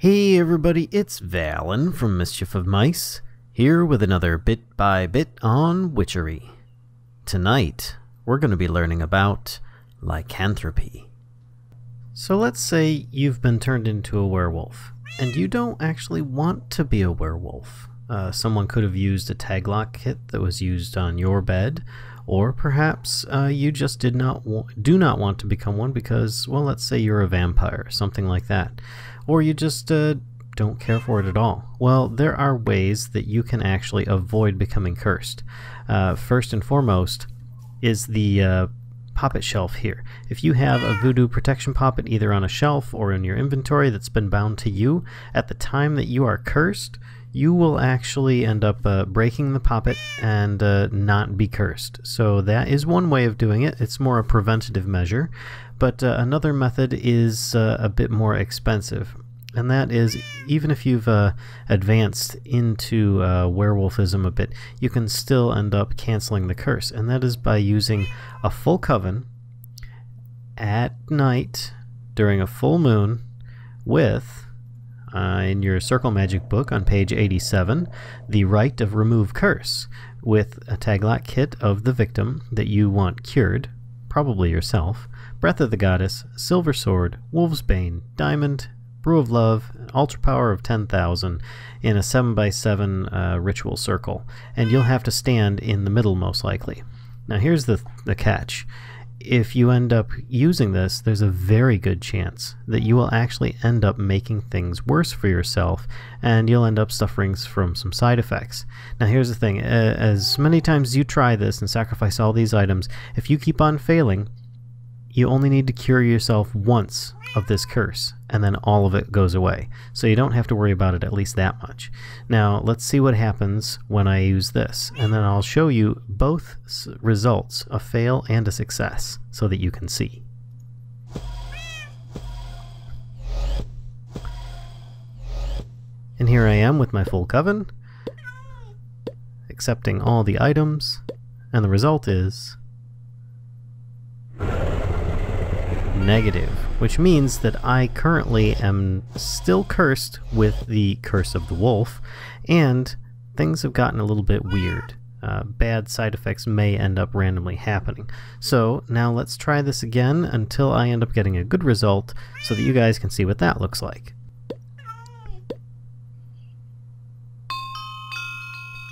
Hey everybody, it's Valen from Mischief of Mice, here with another Bit by Bit on Witchery. Tonight, we're going to be learning about lycanthropy. So let's say you've been turned into a werewolf, and you don't actually want to be a werewolf. Someone could have used a tag lock kit that was used on your bed, or perhaps you just do not want to become one because, well, let's say you're a vampire, something like that. Or you just don't care for it at all. Well, there are ways that you can actually avoid becoming cursed. First and foremost is the poppet shelf here. If you have a voodoo protection poppet either on a shelf or in your inventory that's been bound to you, at the time that you are cursed, you will actually end up breaking the poppet and not be cursed. So that is one way of doing it. It's more a preventative measure. But another method is a bit more expensive, and that is even if you've advanced into werewolfism a bit, you can still end up canceling the curse, and that is by using a full coven at night during a full moon with, in your Circle Magic book on page 87, the Rite of Remove Curse, with a taglock kit of the victim that you want cured, probably yourself, Breath of the Goddess, Silver Sword, Wolf's Bane, Diamond, Brew of Love, Ultra Power of 10,000 in a 7x7 ritual circle, and you'll have to stand in the middle most likely. Now here's the catch. If you end up using this, there's a very good chance that you will actually end up making things worse for yourself, and you'll end up suffering from some side effects. Now here's the thing, as many times as you try this and sacrifice all these items, if you keep on failing, you only need to cure yourself once of this curse, and then all of it goes away. So you don't have to worry about it at least that much. Now let's see what happens when I use this, and then I'll show you both results, a fail and a success, so that you can see. And here I am with my full coven, accepting all the items, and the result is negative, which means that I currently am still cursed with the Curse of the Wolf, and things have gotten a little bit weird. Bad side effects may end up randomly happening. So now let's try this again until I end up getting a good result so that you guys can see what that looks like.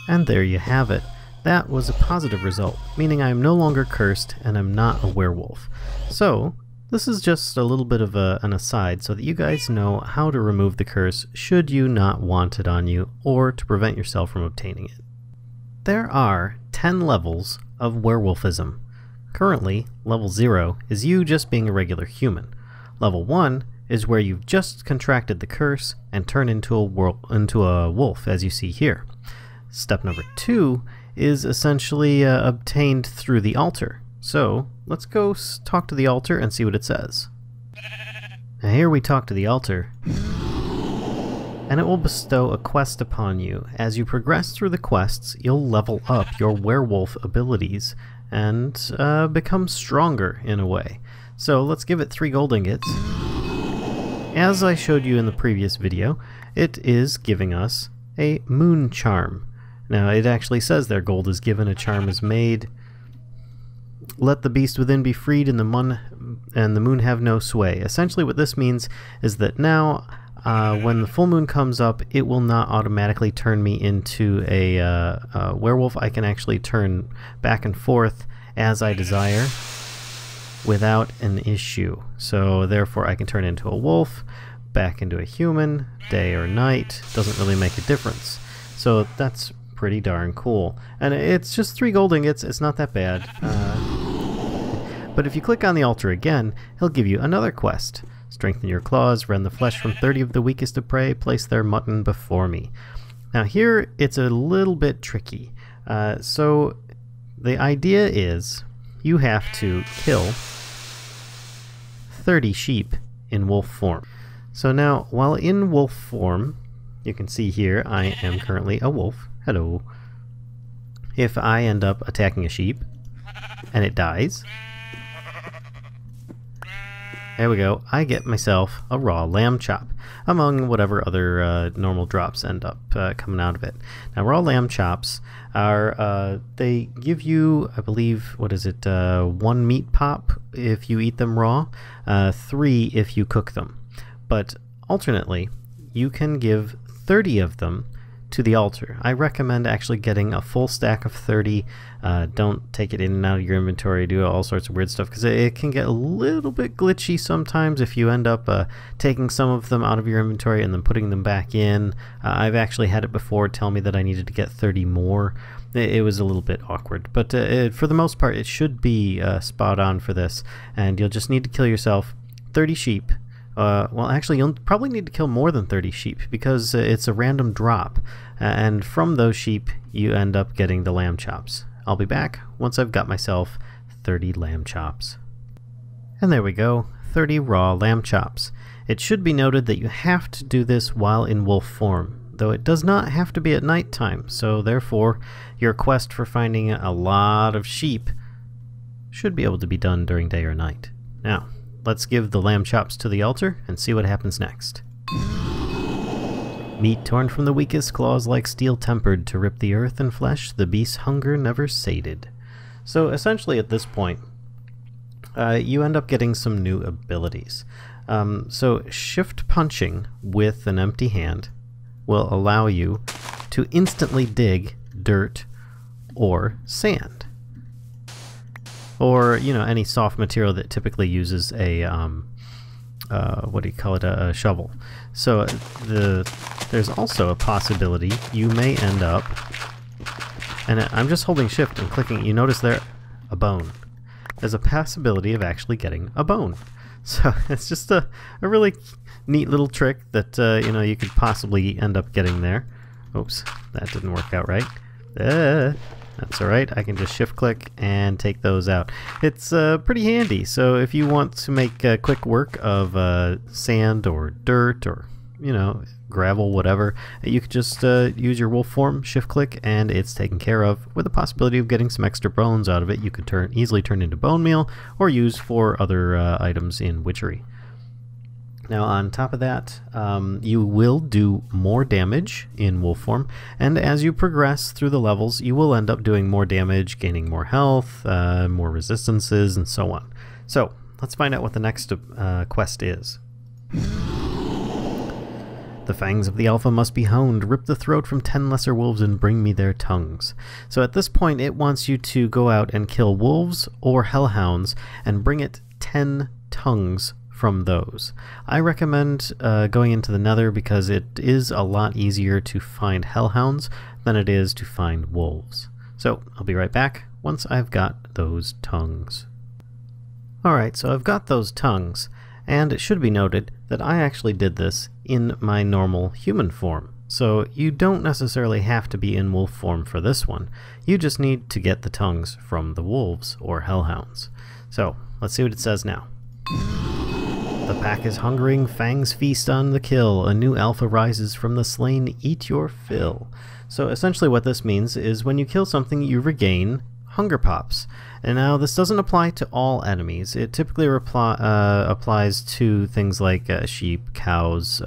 And there you have it. That was a positive result, meaning I am no longer cursed and I'm not a werewolf. So this is just a little bit of an aside so that you guys know how to remove the curse should you not want it on you, or to prevent yourself from obtaining it. There are 10 levels of werewolfism. Currently, level 0 is you just being a regular human. Level 1 is where you've just contracted the curse and turn into a wolf, as you see here. Step number 2 is essentially obtained through the altar. So let's go talk to the altar and see what it says. Now here we talk to the altar, and it will bestow a quest upon you. As you progress through the quests, you'll level up your werewolf abilities and become stronger in a way. So let's give it 3 gold ingots. As I showed you in the previous video, it is giving us a moon charm. Now it actually says there, gold is given, a charm is made. Let the beast within be freed and the moon have no sway. Essentially what this means is that now when the full moon comes up, it will not automatically turn me into a werewolf. I can actually turn back and forth as I desire without an issue. So therefore I can turn into a wolf, back into a human, day or night, doesn't really make a difference. So that's pretty darn cool. And it's just 3 gold ingots, it's not that bad. But if you click on the altar again, he'll give you another quest. Strengthen your claws, rend the flesh from 30 of the weakest of prey, place their mutton before me. Now here it's a little bit tricky. So the idea is you have to kill 30 sheep in wolf form. So now while in wolf form, you can see here I am currently a wolf. Hello. If I end up attacking a sheep and it dies, There we go. I get myself a raw lamb chop, among whatever other normal drops end up coming out of it. Now, raw lamb chops are, they give you, I believe, what is it, 1 meat pop if you eat them raw, 3 if you cook them. But alternately, you can give 30 of them to the altar. I recommend actually getting a full stack of 30. Don't take it in and out of your inventory, do all sorts of weird stuff, because it can get a little bit glitchy sometimes if you end up taking some of them out of your inventory and then putting them back in. I've actually had it before tell me that I needed to get 30 more. It was a little bit awkward, but for the most part it should be spot on for this, and you'll just need to kill yourself 30 sheep. Well, actually, you'll probably need to kill more than 30 sheep because it's a random drop, and from those sheep you end up getting the lamb chops. I'll be back once I've got myself 30 lamb chops. And there we go, 30 raw lamb chops. It should be noted that you have to do this while in wolf form, though it does not have to be at night time, so therefore your quest for finding a lot of sheep should be able to be done during day or night. Now, let's give the lamb chops to the altar and see what happens next. Meat torn from the weakest claws like steel tempered to rip the earth and flesh, the beast's hunger never sated. So essentially at this point, you end up getting some new abilities. So shift punching with an empty hand will allow you to instantly dig dirt or sand. Or, you know, any soft material that typically uses a, what do you call it, a shovel. So there's also a possibility you may end up, and I'm just holding shift and clicking, you notice there, a bone. There's a possibility of actually getting a bone. So it's just a really neat little trick that, you know, you could possibly end up getting there. Oops, that didn't work out right. That's alright, I can just shift click and take those out. It's pretty handy, so if you want to make quick work of sand or dirt or, you know, gravel, whatever, you could just use your wolf form, shift click, and it's taken care of, with the possibility of getting some extra bones out of it. You could easily turn into bone meal or use for other items in witchery. Now on top of that, you will do more damage in wolf form, and as you progress through the levels you will end up doing more damage, gaining more health, more resistances, and so on. So let's find out what the next quest is. The fangs of the Alpha must be honed. Rip the throat from 10 lesser wolves and bring me their tongues. So at this point it wants you to go out and kill wolves or hellhounds and bring it 10 tongues from those. I recommend going into the Nether because it is a lot easier to find hellhounds than it is to find wolves. So I'll be right back once I've got those tongues. Alright, so I've got those tongues, and it should be noted that I actually did this in my normal human form. So you don't necessarily have to be in wolf form for this one. You just need to get the tongues from the wolves or hellhounds. So let's see what it says now. The pack is hungering, fangs feast on the kill. A new alpha rises from the slain, eat your fill. So essentially what this means is when you kill something you regain hunger pops. And now this doesn't apply to all enemies. It typically applies to things like sheep, cows,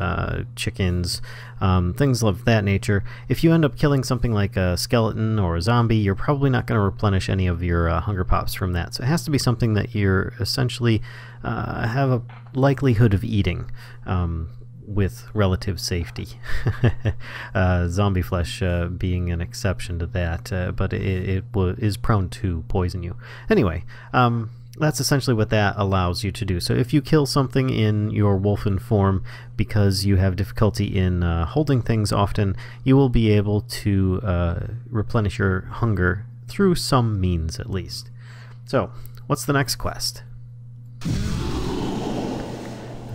chickens, things of that nature. If you end up killing something like a skeleton or a zombie, you're probably not going to replenish any of your hunger pops from that. So it has to be something that you're essentially have a likelihood of eating with relative safety. Zombie flesh being an exception to that, but it is prone to poison you. Anyway, that's essentially what that allows you to do. So if you kill something in your wolfen form because you have difficulty in holding things often, you will be able to replenish your hunger through some means at least. So, what's the next quest?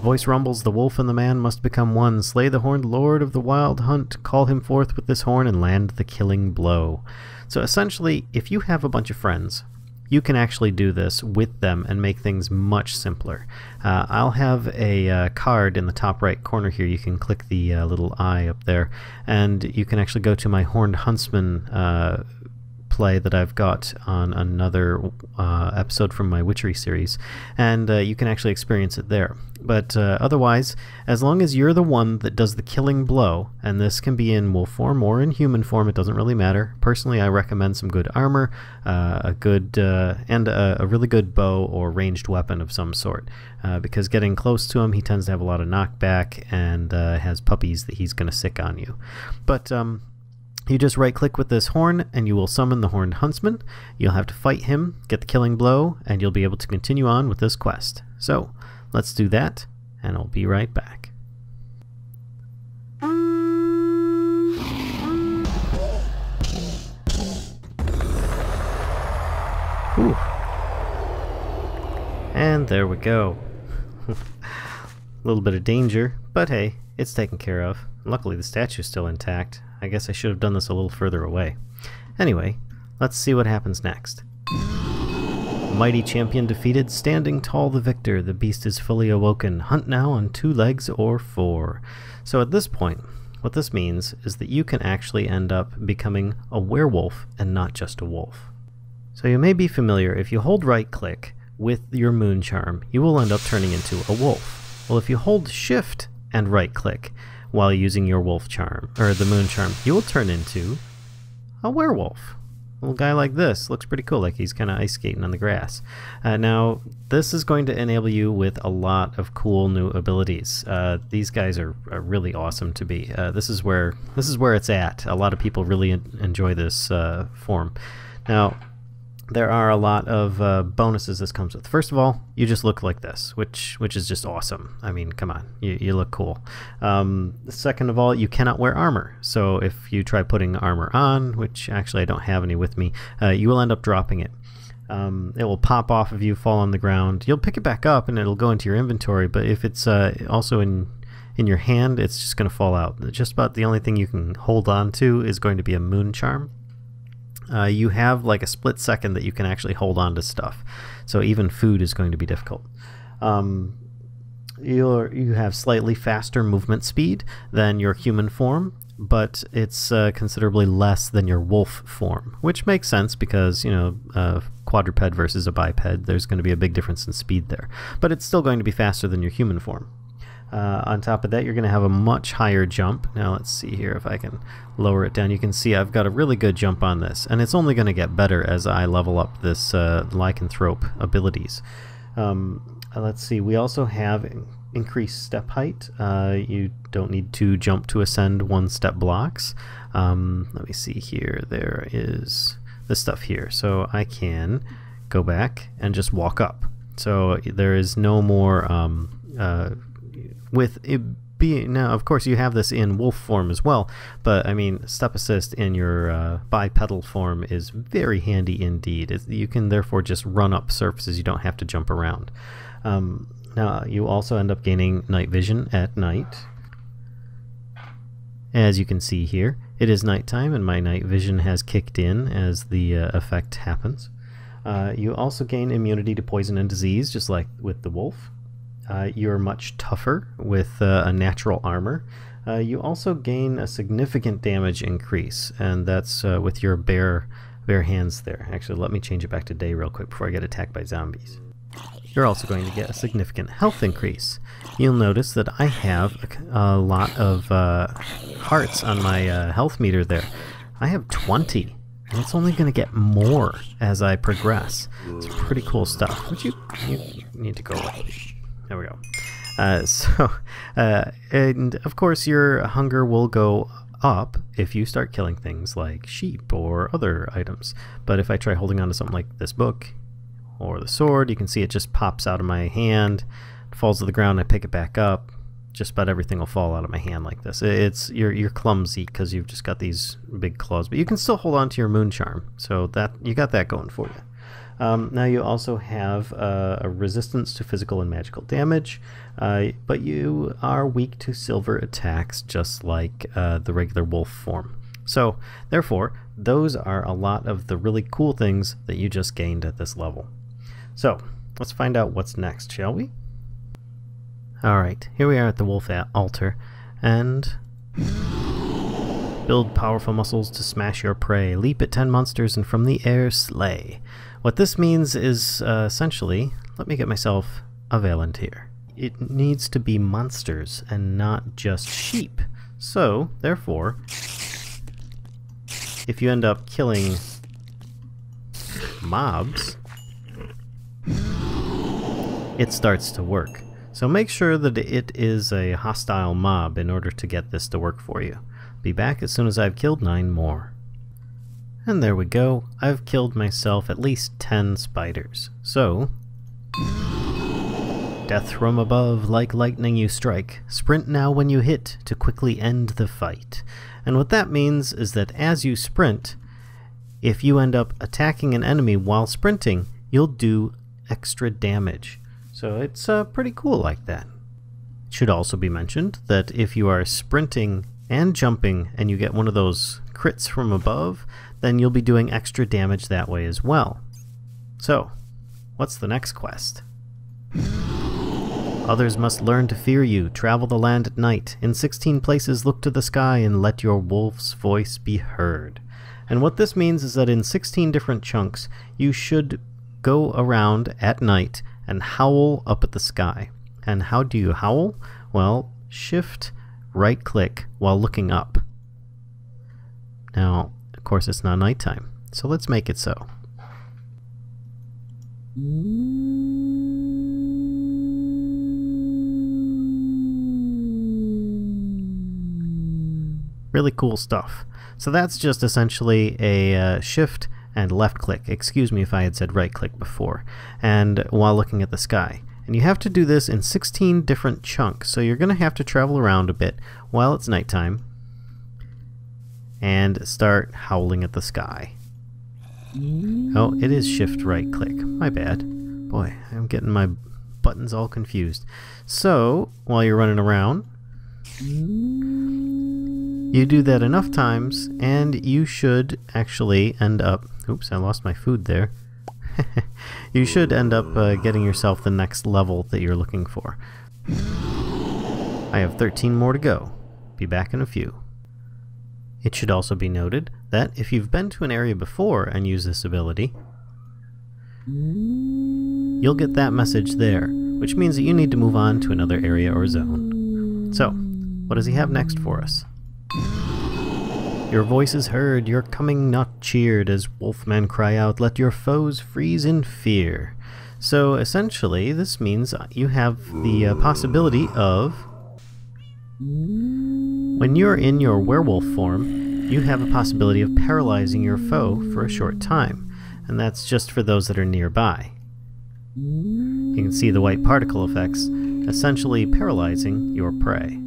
Voice rumbles, the wolf and the man must become one. Slay the horned lord of the wild hunt. Call him forth with this horn and land the killing blow. So essentially, if you have a bunch of friends, you can actually do this with them and make things much simpler. I'll have a card in the top right corner here. You can click the little eye up there, and you can actually go to my Horned Huntsman play that I've got on another episode from my Witchery series, and you can actually experience it there. But otherwise, as long as you're the one that does the killing blow, and this can be in wolf form or in human form, it doesn't really matter. Personally, I recommend some good armor, a really good bow or ranged weapon of some sort, because getting close to him, he tends to have a lot of knockback and has puppies that he's going to sick on you. But you just right-click with this horn, and you will summon the Horned Huntsman. You'll have to fight him, get the killing blow, and you'll be able to continue on with this quest. So, let's do that, and I'll be right back. Whew. And there we go. A little bit of danger, but hey, it's taken care of. Luckily, the statue's still intact. I guess I should have done this a little further away. Anyway, let's see what happens next. Mighty champion defeated, standing tall the victor. The beast is fully awoken. Hunt now on 2 legs or 4. So at this point, what this means is that you can actually end up becoming a werewolf and not just a wolf. So you may be familiar, if you hold right click with your moon charm, you will end up turning into a wolf. Well, if you hold shift and right click while using your wolf charm, or the moon charm, you will turn into a werewolf. A little guy like this looks pretty cool, like he's kind of ice skating on the grass. Now, this is going to enable you with a lot of cool new abilities. These guys are really awesome to be. This is where it's at. A lot of people really enjoy this form. Now, there are a lot of bonuses this comes with. First of all, you just look like this, which is just awesome. I mean, come on, you look cool. Second of all, you cannot wear armor. So if you try putting armor on, which actually I don't have any with me, you will end up dropping it. It will pop off of you, fall on the ground. You'll pick it back up and it'll go into your inventory, but if it's also in your hand, it's just going to fall out. Just about the only thing you can hold on to is going to be a moon charm. You have like a split second that you can actually hold on to stuff, so even food is going to be difficult. You have slightly faster movement speed than your human form, but it's considerably less than your wolf form, which makes sense because, you know, a quadruped versus a biped, there's going to be a big difference in speed there, but it's still going to be faster than your human form. On top of that, you're going to have a much higher jump. Now let's see here if I can lower it down. You can see I've got a really good jump on this, and it's only going to get better as I level up this lycanthrope abilities. Let's see, we also have increased step height. You don't need to jump to ascend 1-step blocks. Let me see here. There is this stuff here, so I can go back and just walk up. So there is no more with it being, now of course you have this in wolf form as well, but I mean step assist in your bipedal form is very handy indeed. You can therefore just run up surfaces, you don't have to jump around. Now you also end up gaining night vision at night. As you can see here, it is nighttime and my night vision has kicked in as the effect happens. You also gain immunity to poison and disease, just like with the wolf. You're much tougher with a natural armor. You also gain a significant damage increase, and that's with your bare hands there. Actually, let me change it back to day real quick before I get attacked by zombies. You're also going to get a significant health increase. You'll notice that I have a lot of hearts on my health meter there. I have 20. And it's only going to get more as I progress. It's pretty cool stuff. But you need to go away. There we go. And of course your hunger will go up if you start killing things like sheep or other items. But if I try holding on to something like this book or the sword, you can see it just pops out of my hand, falls to the ground, I pick it back up. Just about everything will fall out of my hand like this. You're clumsy because you've just got these big claws, but you can still hold on to your moon charm, so that you got that going for you. Now you also have a resistance to physical and magical damage, but you are weak to silver attacks just like the regular wolf form. So therefore, those are a lot of the really cool things that you just gained at this level. So let's find out what's next, shall we? Alright, here we are at the wolf altar, and Build powerful muscles to smash your prey. Leap at 10 monsters and from the air slay. What this means is essentially, let me get myself a Valentir. It needs to be monsters and not just sheep. So, therefore, if you end up killing mobs, it starts to work. So make sure that it is a hostile mob in order to get this to work for you. Be back as soon as I've killed 9 more. And there we go. I've killed myself at least 10 spiders. So, death from above, like lightning you strike. Sprint now when you hit to quickly end the fight. And what that means is that as you sprint, if you end up attacking an enemy while sprinting, you'll do extra damage. So it's pretty cool like that. It should also be mentioned that if you are sprinting and jumping and you get one of those crits from above, then you'll be doing extra damage that way as well. So, what's the next quest? Others must learn to fear you. Travel the land at night. In 16 places look to the sky and let your wolf's voice be heard. And what this means is that in 16 different chunks, you should go around at night and howl up at the sky. And how do you howl? Well, shift right click while looking up. Now, of course it's not nighttime, so let's make it so. Really cool stuff. So that's just essentially a shift and left click. Excuse me if I had said right click before. And while looking at the sky. And you have to do this in 16 different chunks. So you're going to have to travel around a bit while it's nighttime and start howling at the sky. Oh, it is shift right click. My bad. Boy, I'm getting my buttons all confused. So, while you're running around, you do that enough times, and you should actually end up... Oops, I lost my food there. You should end up getting yourself the next level that you're looking for. I have 13 more to go. Be back in a few. It should also be noted that if you've been to an area before and used this ability, you'll get that message there, which means that you need to move on to another area or zone. So, what does he have next for us? Your voice is heard, your coming not cheered, as wolfmen cry out, let your foes freeze in fear. So essentially, this means you have the possibility of, when you're in your werewolf form, you have a possibility of paralyzing your foe for a short time, and that's just for those that are nearby. You can see the white particle effects, essentially paralyzing your prey.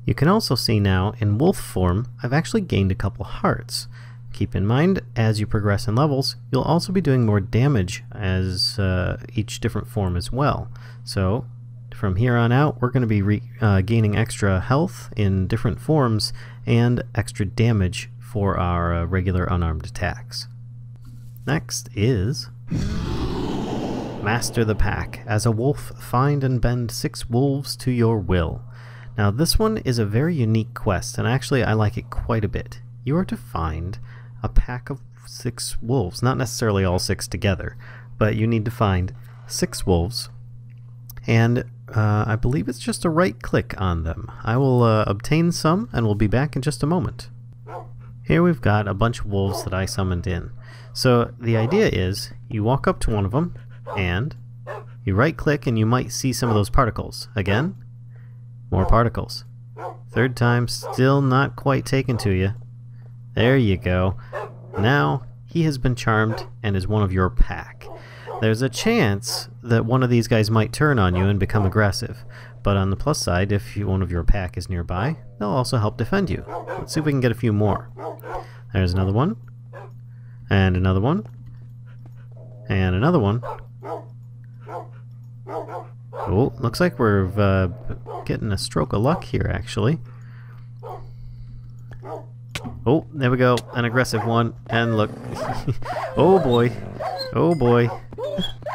You can also see now, in wolf form, I've actually gained a couple hearts. Keep in mind, as you progress in levels, you'll also be doing more damage as each different form as well. So, from here on out, we're going to be gaining extra health in different forms and extra damage for our regular unarmed attacks. Next is... Master the Pack. As a wolf, find and bend 6 wolves to your will. Now this one is a very unique quest, and actually I like it quite a bit. You are to find a pack of 6 wolves, not necessarily all 6 together, but you need to find 6 wolves, and I believe it's just a right click on them. I will obtain some, and we'll be back in just a moment. Here we've got a bunch of wolves that I summoned in. So the idea is, you walk up to one of them, and you right click and you might see some of those particles. Again, more particles. Third time, still not quite taken to you. There you go. Now, he has been charmed and is one of your pack. There's a chance that one of these guys might turn on you and become aggressive. But on the plus side, if one of your pack is nearby, they'll also help defend you. Let's see if we can get a few more. There's another one. And another one. And another one. Oh, looks like we're getting a stroke of luck here, actually. Oh, there we go. An aggressive one. And look. Oh boy. Oh boy.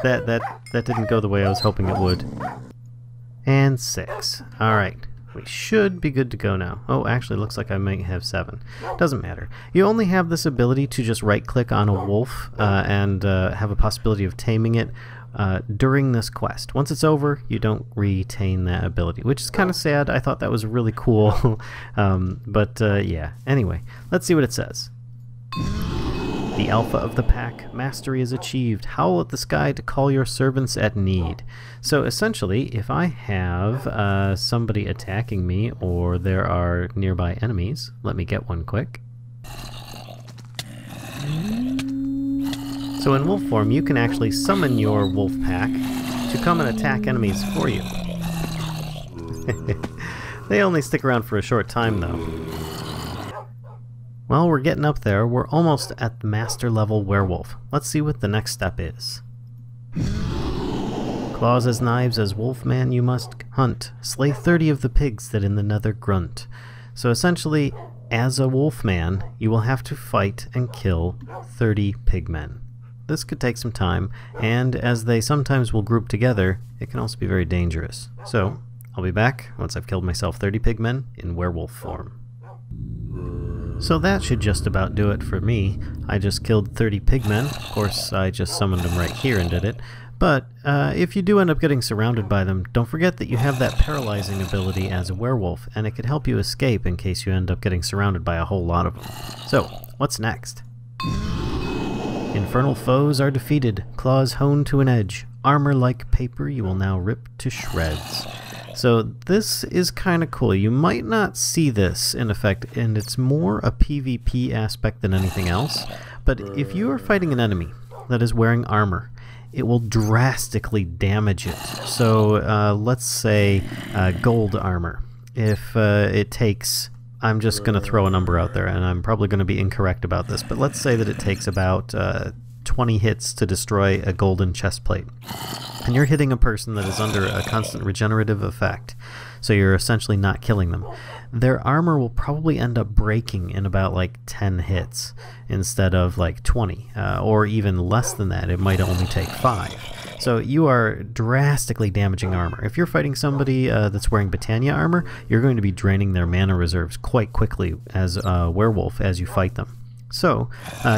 That didn't go the way I was hoping it would. And 6. Alright. We should be good to go now. Oh, actually, looks like I might have 7. Doesn't matter. You only have this ability to just right-click on a wolf and have a possibility of taming it during this quest. Once it's over, you don't retain that ability, which is kind of sad. I thought that was really cool. Yeah. Anyway, let's see what it says. The Alpha of the Pack. Mastery is achieved. Howl at the sky to call your servants at need. So essentially, if I have somebody attacking me or there are nearby enemies, let me get one quick. So in wolf form, you can actually summon your wolf pack to come and attack enemies for you. They only stick around for a short time, though. Well, we're getting up there. We're almost at the master level werewolf. Let's see what the next step is. Claws as knives as wolfman you must hunt. Slay 30 of the pigs that in the nether grunt. So essentially, as a wolfman, you will have to fight and kill 30 pigmen. This could take some time, and as they sometimes will group together, it can also be very dangerous. So, I'll be back once I've killed myself 30 pigmen in werewolf form. So that should just about do it for me. I just killed 30 pigmen. Of course, I just summoned them right here and did it. But if you do end up getting surrounded by them, don't forget that you have that paralyzing ability as a werewolf, and it could help you escape in case you end up getting surrounded by a whole lot of them. So, what's next? Infernal foes are defeated, claws honed to an edge. Armor like paper you will now rip to shreds. So this is kind of cool. You might not see this in effect, and it's more a PvP aspect than anything else. But if you are fighting an enemy that is wearing armor, it will drastically damage it. So let's say gold armor. If it takes, I'm just going to throw a number out there, and I'm probably going to be incorrect about this, but let's say that it takes about 20 hits to destroy a golden chestplate. And you're hitting a person that is under a constant regenerative effect, so you're essentially not killing them. Their armor will probably end up breaking in about like 10 hits instead of like 20, or even less than that. It might only take 5. So you are drastically damaging armor. If you're fighting somebody that's wearing Britannia armor, you're going to be draining their mana reserves quite quickly as a werewolf as you fight them. So,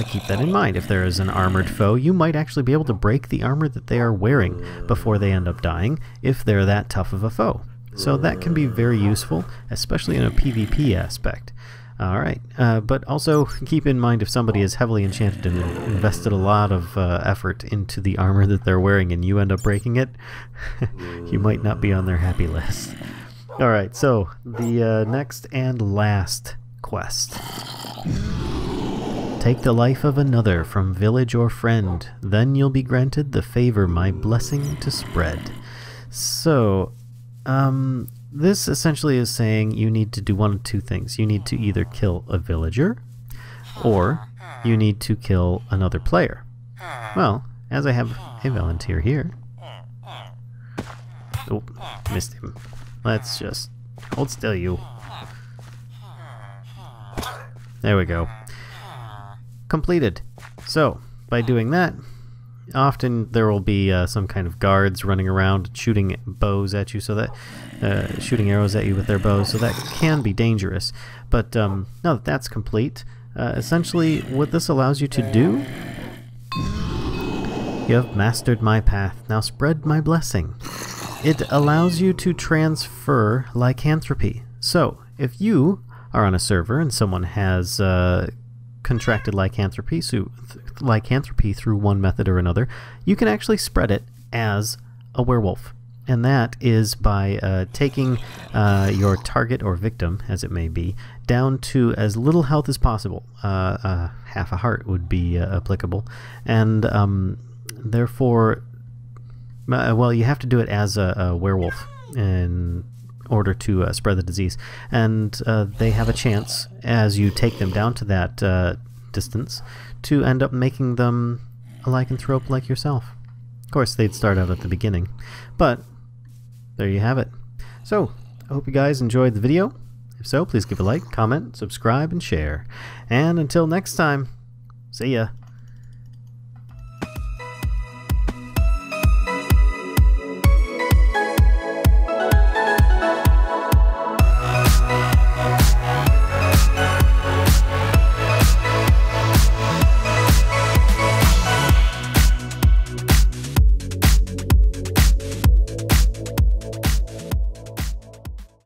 keep that in mind. If there is an armored foe, you might actually be able to break the armor that they are wearing before they end up dying, if they're that tough of a foe. So that can be very useful, especially in a PvP aspect. Alright, but also keep in mind if somebody is heavily enchanted and invested a lot of effort into the armor that they're wearing and you end up breaking it, you might not be on their happy list. Alright, so the next and last quest. Take the life of another from village or friend, then you'll be granted the favor my blessing to spread. So, this essentially is saying you need to do one of two things. You need to either kill a villager, or you need to kill another player. Well, as I have a volunteer here... Oh, missed him. Let's just hold still, you. There we go. Completed. So, by doing that, often there will be some kind of guards running around shooting bows at you, so that shooting arrows at you with their bows, so that can be dangerous. But now that that's complete, essentially what this allows you to do, you have mastered my path, now spread my blessing. It allows you to transfer lycanthropy. So, if you are on a server and someone has contracted lycanthropy through one method or another, you can actually spread it as a werewolf. And that is by taking your target or victim, as it may be, down to as little health as possible. Half a heart would be applicable. And therefore, well, you have to do it as a werewolf in order to spread the disease. And they have a chance, as you take them down to that distance, to end up making them a lycanthrope like yourself. Of course, they'd start out at the beginning, but there you have it. So, I hope you guys enjoyed the video. If so, please give a like, comment, subscribe, and share. And until next time, see ya.